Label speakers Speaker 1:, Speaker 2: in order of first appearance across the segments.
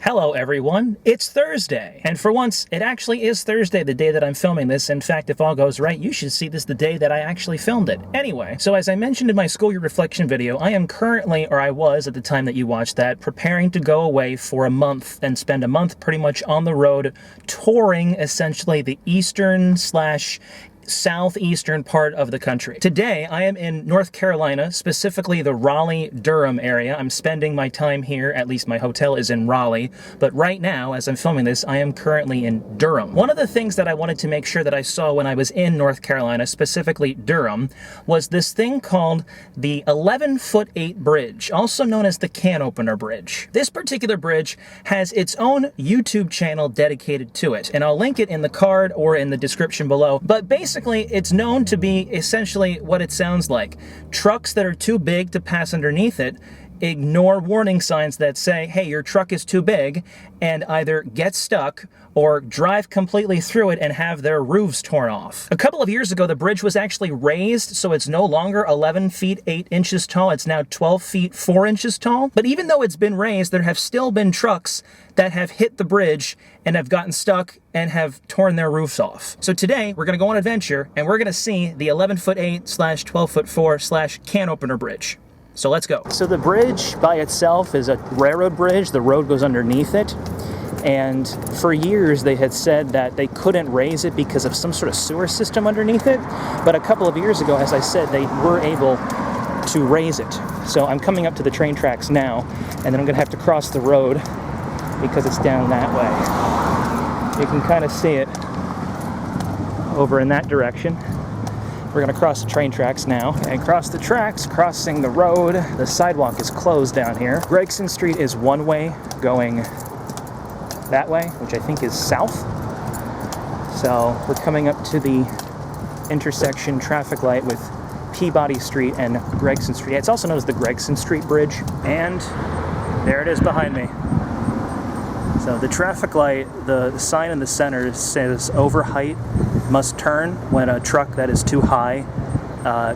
Speaker 1: Hello everyone, it's Thursday. And for once, it actually is Thursday, the day that I'm filming this. In fact, if all goes right, you should see this the day that I actually filmed it. Anyway, so as I mentioned in my school year reflection video, I am currently, or I was at the time that you watched that, preparing to go away for a month and spend a month pretty much on the road, touring essentially the southeastern part of the country. Today, I am in North Carolina, specifically the Raleigh-Durham area. I'm spending my time here, at least my hotel is in Raleigh, but right now, as I'm filming this, I am currently in Durham. One of the things that I wanted to make sure that I saw when I was in North Carolina, specifically Durham, was this thing called the 11'8" bridge, also known as the Can Opener Bridge. This particular bridge has its own YouTube channel dedicated to it, and I'll link it in the card or in the description below, but basically it's known to be essentially what it sounds like. Trucks that are too big to pass underneath it ignore warning signs that say, hey, your truck is too big, and either get stuck or drive completely through it and have their roofs torn off. A couple of years ago, the bridge was actually raised, so it's no longer 11 feet 8 inches tall, it's now 12 feet 4 inches tall. But even though it's been raised, there have still been trucks that have hit the bridge and have gotten stuck and have torn their roofs off. So today, we're gonna go on an adventure, and we're gonna see the 11'8/12'4/ Can Opener Bridge. So let's go. So the bridge by itself is a railroad bridge. The road goes underneath it. And for years they had said that they couldn't raise it because of some sort of sewer system underneath it. But a couple of years ago, as I said, they were able to raise it. So I'm coming up to the train tracks now, and then I'm gonna have to cross the road because it's down that way. You can kind of see it over in that direction. We're gonna cross the train tracks now. And cross the tracks, crossing the road. The sidewalk is closed down here. Gregson Street is one way going that way, which I think is south. So we're coming up to the intersection traffic light with Peabody Street and Gregson Street. It's also known as the Gregson Street Bridge. And there it is behind me. So the traffic light, the sign in the center says over height must turn when a truck that is too high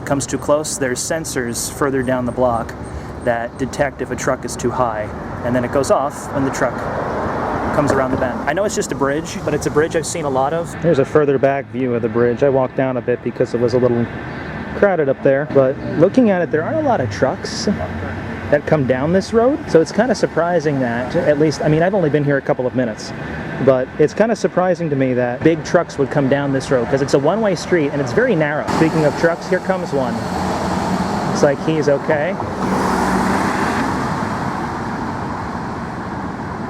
Speaker 1: comes too close. There's sensors further down the block that detect if a truck is too high, and then it goes off when the truck comes around the bend. I know it's just a bridge, but it's a bridge I've seen a lot of. Here's a further back view of the bridge. I walked down a bit because it was a little crowded up there, but looking at it, there aren't a lot of trucks that come down this road, so it's kind of surprising that, at least, I mean, I've only been here a couple of minutes, but it's kind of surprising to me that big trucks would come down this road, because it's a one-way street and it's very narrow. Speaking of trucks, here comes one. Looks like he's okay.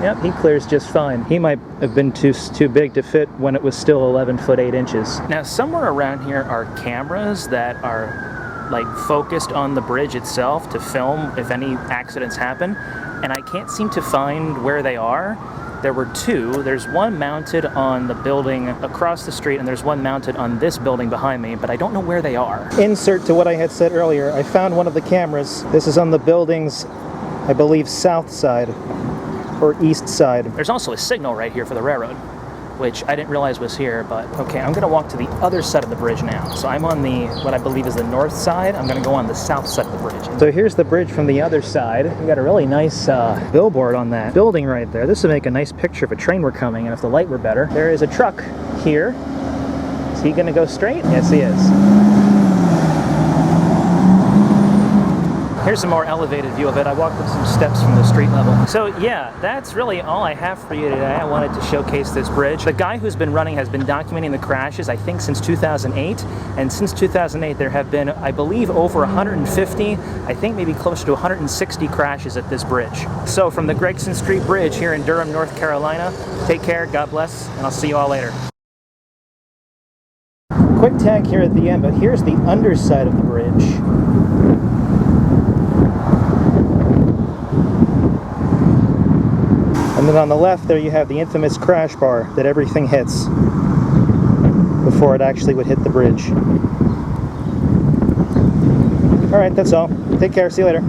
Speaker 1: Yep, he clears just fine. He might have been too big to fit when it was still 11'8". Now, somewhere around here are cameras that are like focused on the bridge itself to film if any accidents happen, and I can't seem to find where they are. There were two. There's one mounted on the building across the street, and there's one mounted on this building behind me, but I don't know where they are. Insert to what I had said earlier, I found one of the cameras. This is on the building's, I believe, south side or east side. There's also a signal right here for the railroad, which I didn't realize was here, but okay, I'm gonna walk to the other side of the bridge now. So I'm on the, what I believe is the north side. I'm gonna go on the south side of the bridge. So here's the bridge from the other side. We got a really nice billboard on that building right there. This would make a nice picture if a train were coming and if the light were better. There is a truck here. Is he gonna go straight? Yes, he is. Here's a more elevated view of it. I walked up some steps from the street level. So yeah, that's really all I have for you today. I wanted to showcase this bridge. The guy who's been running has been documenting the crashes, I think, since 2008. And since 2008, there have been, I believe, over 150, I think maybe close to 160 crashes at this bridge. So from the Gregson Street Bridge here in Durham, North Carolina, take care, God bless, and I'll see you all later. Quick tag here at the end, but here's the underside of the bridge. And then on the left there you have the infamous crash bar that everything hits before it actually would hit the bridge. Alright, that's all. Take care, see you later.